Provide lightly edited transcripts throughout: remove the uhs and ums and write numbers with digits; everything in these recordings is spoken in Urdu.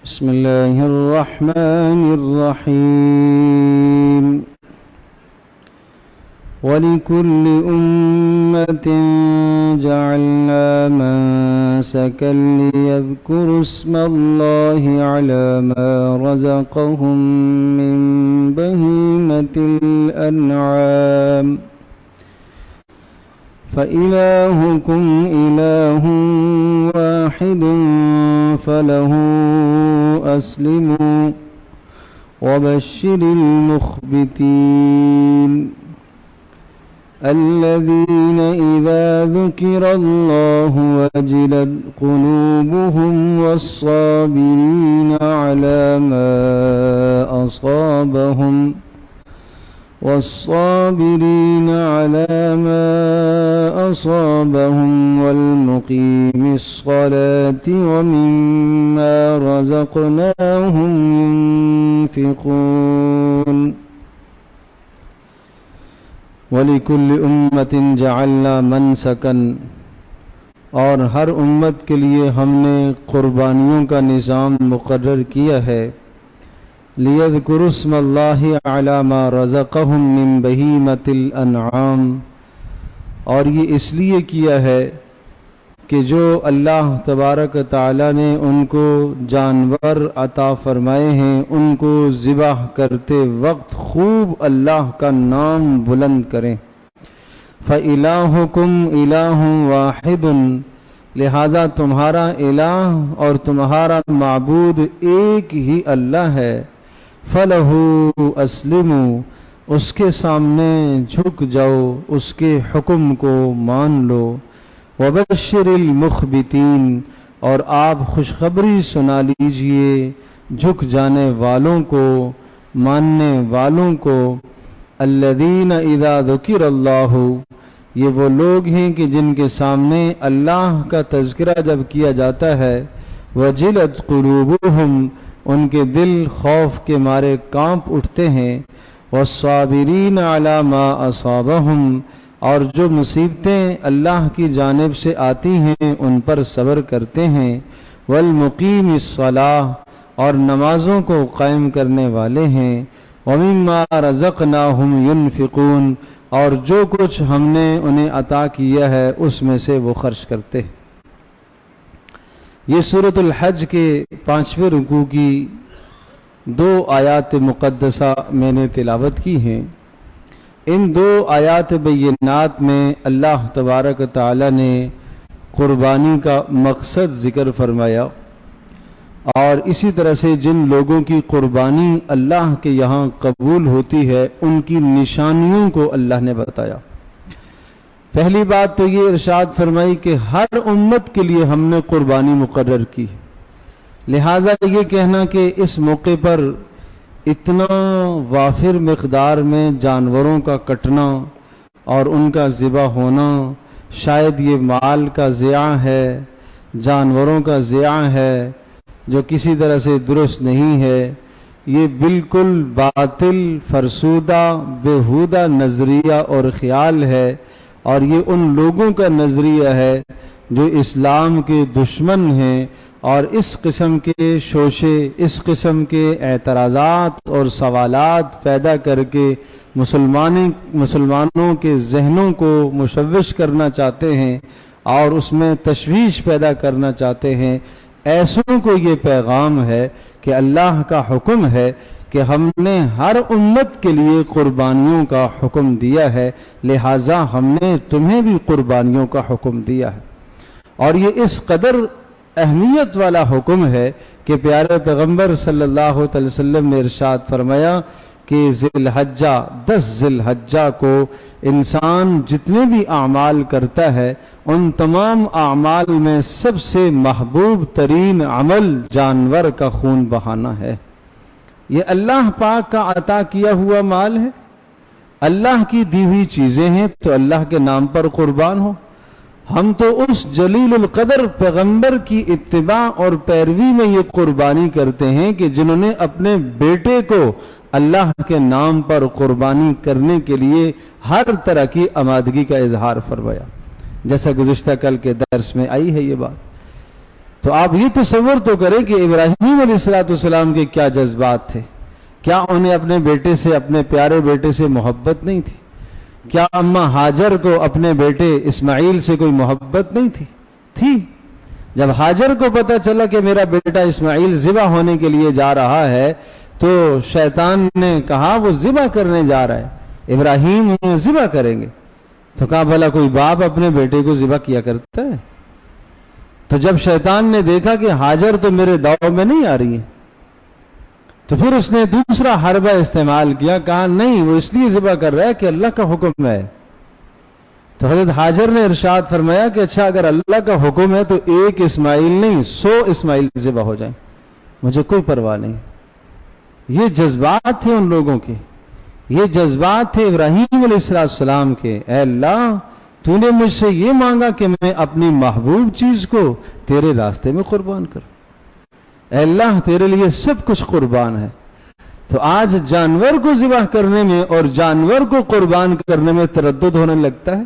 بسم الله الرحمن الرحيم ولكل أمة جعلنا منسكا ليذكروا اسم الله على ما رزقهم من بهيمة الأنعام فإلهكم إله واحد فله أسلموا وبشر المخبتين الذين إذا ذكر الله وجلت قلوبهم والصابرين على ما أصابهم والمقيم الصلاة ومما رزقناهم ينفقون وَلِكُلِّ أُمَّةٍ جَعَلْنَا مَنْسَكًا اور ہر امت کے لیے ہم نے قربانیوں کا نظام مقرر کیا ہے لِيَذْكُرُوا اسْمَ اللَّهِ عَلَى مَا رَزَقَهُمْ مِنْ بَهِيمَةِ الْأَنْعَامِ اور یہ اس لیے کیا ہے کہ جو اللہ تبارک تعالیٰ نے ان کو جانور عطا فرمائے ہیں ان کو ذبح کرتے وقت خوب اللہ کا نام بلند کریں فَإِلَٰهُكُمْ إِلَٰهٌ وَاحِدٌ لہذا تمہارا الہ اور تمہارا معبود ایک ہی اللہ ہے فَلَهُ أَسْلِمُوا اس کے سامنے جھک جاؤ اس کے حکم کو مان لو وَبَشِّرِ الْمُخْبِتِينَ اور آپ خوشخبری سنا لیجئے جھک جانے والوں کو ماننے والوں کو الَّذِينَ إِذَا ذُكِرَ اللَّهُ یہ وہ لوگ ہیں کہ جن کے سامنے اللہ کا تذکرہ جب کیا جاتا ہے وَجِلَتْ قُلُوبُهُمْ ان کے دل خوف کے مارے کانپ اٹھتے ہیں وَالصَّابِرِينَ عَلَى مَا أَصَابَهُمْ اور جو مصیبتیں اللہ کی جانب سے آتی ہیں ان پر صبر کرتے ہیں والمقیم الصلاۃ اور نمازوں کو قائم کرنے والے ہیں ومما رزقناہم ينفقون اور جو کچھ ہم نے انہیں عطا کیا ہے اس میں سے وہ خرچ کرتے ہیں۔ یہ سورۃ الحج کے 5ویں رکوع کی 2 آیات مقدسہ میں نے تلاوت کی ہیں۔ ان 2 آیات بینات میں اللہ تبارک تعالی نے قربانی کا مقصد ذکر فرمایا اور اسی طرح سے جن لوگوں کی قربانی اللہ کے یہاں قبول ہوتی ہے ان کی نشانیوں کو اللہ نے بتایا۔ پہلی بات تو یہ ارشاد فرمائی کہ ہر امت کے لیے ہم نے قربانی مقرر کی، لہٰذا یہ کہنا کہ اس موقع پر اتنا وافر مقدار میں جانوروں کا کٹنا اور ان کا ذبح ہونا شاید یہ مال کا ضیاع ہے، جانوروں کا ضیاع ہے جو کسی طرح سے درست نہیں ہے، یہ بالکل باطل فرسودہ بیہودہ نظریہ اور خیال ہے، اور یہ ان لوگوں کا نظریہ ہے جو اسلام کے دشمن ہیں اور اس قسم کے شوشے، اس قسم کے اعتراضات اور سوالات پیدا کر کے مسلمانوں کے ذہنوں کو مشوش کرنا چاہتے ہیں اور اس میں تشویش پیدا کرنا چاہتے ہیں۔ ایسوں کو یہ پیغام ہے کہ اللہ کا حکم ہے کہ ہم نے ہر امت کے لیے قربانیوں کا حکم دیا ہے، لہٰذا ہم نے تمہیں بھی قربانیوں کا حکم دیا ہے، اور یہ اس قدر اہمیت والا حکم ہے کہ پیارے پیغمبر صلی اللہ علیہ وسلم نے ارشاد فرمایا کہ ذی الحجہ 10 ذی الحجہ کو انسان جتنے بھی اعمال کرتا ہے ان تمام اعمال میں سب سے محبوب ترین عمل جانور کا خون بہانا ہے۔ یہ اللہ پاک کا عطا کیا ہوا مال ہے، اللہ کی دی ہوئی چیزیں ہیں تو اللہ کے نام پر قربان ہو۔ ہم تو اس جلیل القدر پیغمبر کی اتباع اور پیروی میں یہ قربانی کرتے ہیں کہ جنہوں نے اپنے بیٹے کو اللہ کے نام پر قربانی کرنے کے لیے ہر طرح کی آمادگی کا اظہار فرمایا، جیسا گزشتہ کل کے درس میں آئی ہے یہ بات۔ تو آپ یہ تصور تو کریں کہ ابراہیم علیہ السلام کے کیا جذبات تھے. کیا انہیں اپنے بیٹے سے، اپنے پیارے بیٹے سے محبت نہیں تھی؟ کیا اماں ہاجر کو اپنے بیٹے اسماعیل سے کوئی محبت نہیں تھی؟ تھی. جب ہاجر کو پتہ چلا کہ میرا بیٹا اسماعیل ذبح ہونے کے لیے جا رہا ہے تو شیطان نے کہا وہ ذبح کرنے جا رہا ہے، ابراہیم ذبح کریں گے. تو کہا بھلا کوئی باپ اپنے بیٹے کو ذبح کیا کرتا ہے؟ تو جب شیطان نے دیکھا کہ ہاجر تو میرے داؤ میں نہیں آ رہی ہے تو پھر اس نے دوسرا حربہ استعمال کیا. کہا نہیں، وہ اس لیے ذبح کر رہا ہے کہ اللہ کا حکم ہے. تو حضرت ہاجر نے ارشاد فرمایا کہ اچھا اگر اللہ کا حکم ہے تو 1 اسماعیل نہیں 100 اسماعیل ذبح ہو جائیں، مجھے کوئی پرواہ نہیں. یہ جذبات تھے ان لوگوں کے، یہ جذبات تھے ابراہیم علیہ السلام کے. اے اللہ، تو نے مجھ سے یہ مانگا کہ میں اپنی محبوب چیز کو تیرے راستے میں قربان کروں. اے اللہ، تیرے لیے سب کچھ قربان ہے. تو آج جانور کو ذبح کرنے میں اور جانور کو قربان کرنے میں تردد ہونے لگتا ہے.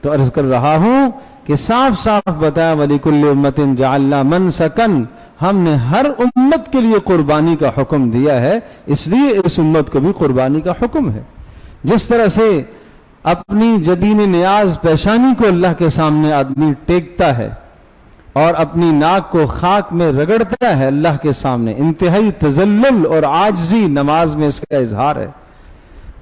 تو عرض کر رہا ہوں کہ صاف صاف بتایا وَلِكُلِّ أُمَّةٍ جَعَلْنَا مَنْسَكًا، ہم نے ہر امت کے لیے قربانی کا حکم دیا ہے، اس لیے اس امت کو بھی قربانی کا حکم ہے. جس طرح سے اپنی جبین نیاز پیشانی کو اللہ کے سامنے آدمی ٹیکتا ہے اور اپنی ناک کو خاک میں رگڑتا ہے اللہ کے سامنے، انتہائی تذلل اور عاجزی نماز میں اس کا اظہار ہے.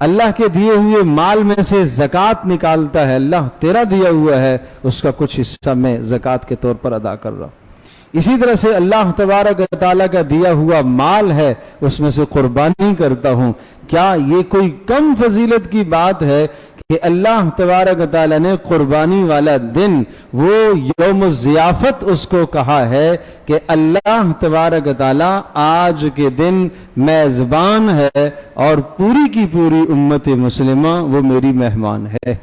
اللہ کے دیے ہوئے مال میں سے زکوٰۃ نکالتا ہے، اللہ تیرا دیا ہوا ہے، اس کا کچھ حصہ میں زکوٰۃ کے طور پر ادا کر رہا ہوں. اسی طرح سے اللہ تبارک و تعالیٰ کا دیا ہوا مال ہے، اس میں سے قربانی کرتا ہوں. کیا یہ کوئی کم فضیلت کی بات ہے کہ اللہ تبارک و تعالیٰ نے قربانی والا دن، وہ یوم الضیافت اس کو کہا ہے کہ اللہ تبارک و تعالیٰ آج کے دن میزبان ہے اور پوری کی پوری امت مسلمہ وہ میری مہمان ہے.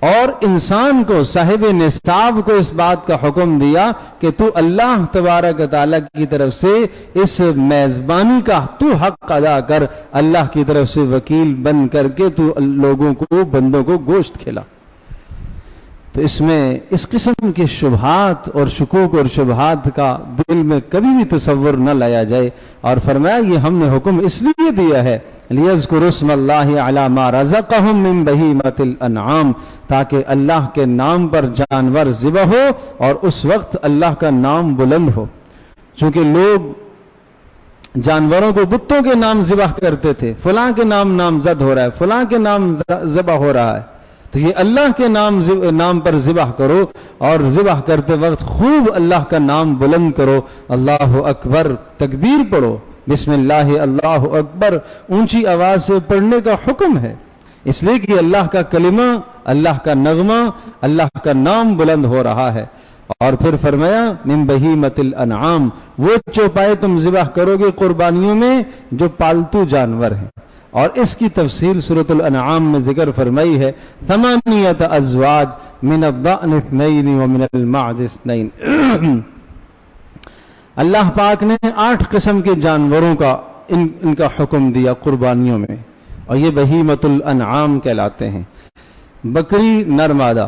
اور انسان کو، صاحب نصاب کو اس بات کا حکم دیا کہ تو اللہ تبارک و تعالیٰ کی طرف سے اس میزبانی کا تو حق ادا کر، اللہ کی طرف سے وکیل بن کر کے تو لوگوں کو، بندوں کو گوشت کھلا. تو اس میں اس قسم کے شبہات اور شکوک اور شبہات کا دل میں کبھی بھی تصور نہ لایا جائے. اور فرمایا یہ ہم نے حکم اس لیے دیا ہے لِيَذْكُرُوا اسْمَ اللَّهِ عَلَى مَا رَزَقَهُم مِّن بَهِيمَةِ الْأَنْعَامِ، تاکہ اللہ کے نام پر جانور ذبح ہو اور اس وقت اللہ کا نام بلند ہو. چونکہ لوگ جانوروں کو بتوں کے نام ذبح کرتے تھے، فلاں کے نام نامزد ہو رہا ہے، فلاں کے نام ذبح ہو رہا ہے، تو یہ اللہ کے نام پر ذبح کرو اور ذبح کرتے وقت خوب اللہ کا نام بلند کرو. اللہ اکبر، تکبیر پڑھو، بسم اللہ اللہ اکبر اونچی آواز سے پڑھنے کا حکم ہے، اس لیے کہ اللہ کا کلمہ، اللہ کا نغمہ، اللہ کا نام بلند ہو رہا ہے. اور پھر فرمایا من بہیمۃ الانعام، وہ چوپائے تم ذبح کرو گے قربانیوں میں جو پالتو جانور ہیں. اور اس کی تفصیل سورۃ الانعام میں ذکر فرمائی ہے، ثمانیۃ ازواج من الضأن اثنین ومن المعز اثنین. اللہ پاک نے 8 قسم کے جانوروں کا ان کا حکم دیا قربانیوں میں، اور یہ بہیمۃ الانعام کہلاتے ہیں. بکری نر مادہ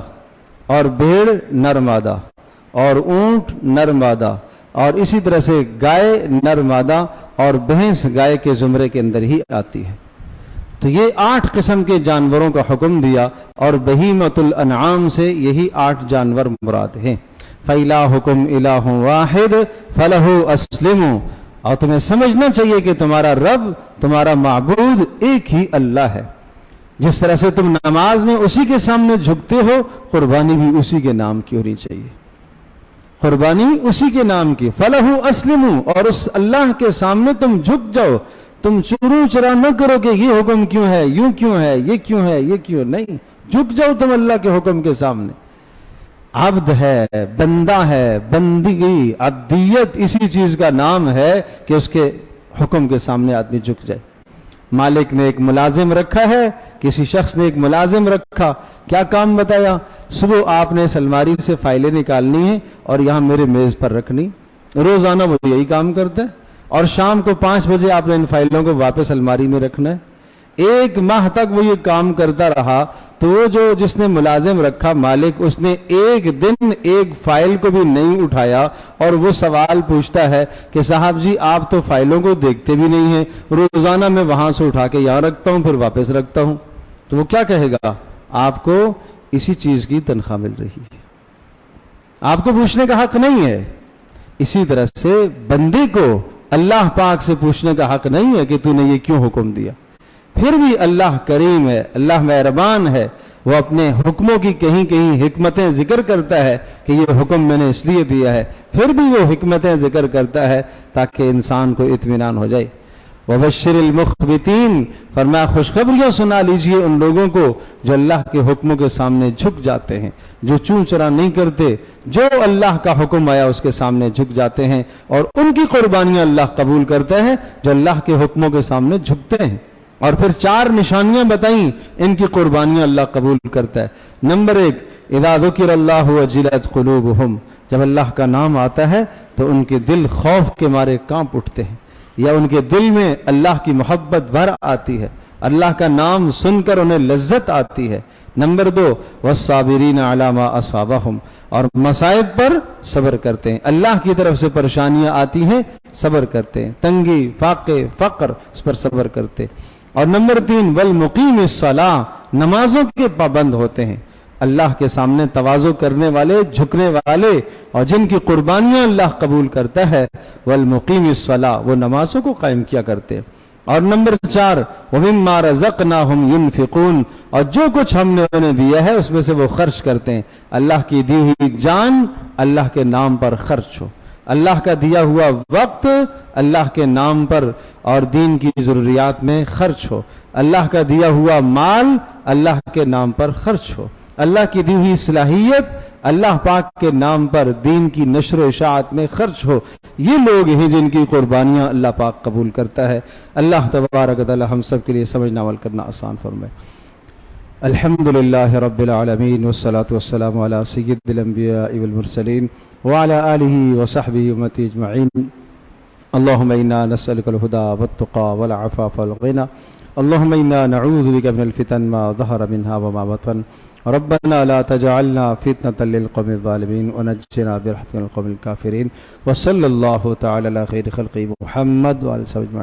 اور بھیڑ نر مادہ اور اونٹ نر مادہ، اور اسی طرح سے گائے نر مادہ اور بھینس گائے کے زمرے کے اندر ہی آتی ہے. تو یہ 8 قسم کے جانوروں کا حکم دیا، اور بہیمۃ الانعام سے یہی 8 جانور مراد ہیں. فَإِلَٰهُكُمْ إِلَٰهٌ وَاحِدٌ فَلَهُ أَسْلِمُوا، اور تمہیں سمجھنا چاہیے کہ تمہارا رب، تمہارا معبود ایک ہی اللہ ہے. جس طرح سے تم نماز میں اسی کے سامنے جھکتے ہو، قربانی بھی اسی کے نام کی ہونی چاہیے، قربانی اسی کے نام کی. فَلَهُ أَسْلِمُوا، اور اس اللہ کے سامنے تم جھک جاؤ. تم چورو چرا نہ کرو کہ یہ حکم کیوں ہے، یوں کیوں ہے، یہ کیوں ہے، یہ کیوں نہیں. جھک جاؤ تم اللہ کے حکم کے سامنے. عبد ہے، بندہ ہے، بندگی، عبدیت اسی چیز کا نام ہے کہ اس کے حکم کے سامنے آدمی جھک جائے. مالک نے ایک ملازم رکھا ہے، کسی شخص نے ایک ملازم رکھا، کیا کام بتایا؟ صبح آپ نے اس الماری سے فائلیں نکالنی ہیں اور یہاں میرے میز پر رکھنی. روزانہ وہ یہی کام کرتا ہے، اور شام کو 5 بجے آپ نے ان فائلوں کو واپس الماری میں رکھنا ہے. 1 ماہ تک وہ یہ کام کرتا رہا تو وہ جس نے ملازم رکھا مالک، اس نے ایک دن ایک فائل کو بھی نہیں اٹھایا، اور وہ سوال پوچھتا ہے کہ صاحب جی آپ تو فائلوں کو دیکھتے بھی نہیں ہیں، روزانہ میں وہاں سے اٹھا کے یہاں رکھتا ہوں پھر واپس رکھتا ہوں، تو وہ کیا کہے گا؟ آپ کو اسی چیز کی تنخواہ مل رہی ہے، آپ کو پوچھنے کا حق نہیں ہے۔ اسی طرح سے بندے کو اللہ پاک سے پوچھنے کا حق نہیں ہے کہ تو نے یہ کیوں حکم دیا۔ پھر بھی اللہ کریم ہے، اللہ مہربان ہے، وہ اپنے حکموں کی کہیں کہیں حکمتیں ذکر کرتا ہے کہ یہ حکم میں نے اس لیے دیا ہے، پھر بھی وہ حکمتیں ذکر کرتا ہے تاکہ انسان کو اطمینان ہو جائے۔ وَبَشِّرِ الْمُخْبِتِينَ، فرمایا خوشخبریاں سنا لیجئے ان لوگوں کو جو اللہ کے حکموں کے سامنے جھک جاتے ہیں، جو چون چرا نہیں کرتے، جو اللہ کا حکم آیا اس کے سامنے جھک جاتے ہیں، اور ان کی قربانیاں اللہ قبول کرتے ہیں جو اللہ کے حکموں کے سامنے جھکتے ہیں۔ اور پھر 4 نشانیاں بتائیں ان کی قربانیاں اللہ قبول کرتا ہے۔ نمبر 1، اذا ذکر اللہ وجلت قلوبہم، جب اللہ کا نام آتا ہے تو ان کے دل خوف کے مارے کانپ اٹھتے ہیں، یا ان کے دل میں اللہ کی محبت بھر آتی ہے، اللہ کا نام سن کر انہیں لذت آتی ہے۔ نمبر 2، والصابرین علی ما اصابہم، اور مصائب پر صبر کرتے ہیں، اللہ کی طرف سے پریشانیاں آتی ہیں صبر کرتے ہیں، تنگی، فاقے، فقر، اس پر صبر کرتے۔ اور نمبر 3، والمقیم الصلاۃ، نمازوں کے پابند ہوتے ہیں، اللہ کے سامنے تواضع کرنے والے، جھکنے والے، اور جن کی قربانیاں اللہ قبول کرتا ہے، والمقیم الصلاۃ، وہ نمازوں کو قائم کیا کرتے ہیں۔ اور نمبر 4، ومما رزقناہم ینفقون، اور جو کچھ ہم نے انہیں دیا ہے اس میں سے وہ خرچ کرتے ہیں، اللہ کی دی ہوئی جان اللہ کے نام پر خرچ ہو، اللہ کا دیا ہوا وقت اللہ کے نام پر اور دین کی ضروریات میں خرچ ہو، اللہ کا دیا ہوا مال اللہ کے نام پر خرچ ہو، اللہ کی دی ہوئی صلاحیت اللہ پاک کے نام پر دین کی نشر و اشاعت میں خرچ ہو۔ یہ لوگ ہیں جن کی قربانیاں اللہ پاک قبول کرتا ہے۔ اللہ تبارک و تعالی ہم سب کے لیے سمجھنا عمل کرنا آسان فرمائے۔ الحمدللہ رب العالمین، والصلاة والسلام علی سید الانبیاء والمرسلین وعلی آلہ وصحبہ امتی اجمعین۔ اللہم انا نسألک الہدى والتقى والعفاف والغنى، اللہم انا نعوذ بک من الفتن ما ظہر منها وما بطن، ربنا لا تجعلنا فتنة للقوم الظالمين ونجنا برحمتك من القوم الكافرين، وصلی اللہ تعالی علی خیر خلق محمد وعلى آلہ وصحبہ اجمعین۔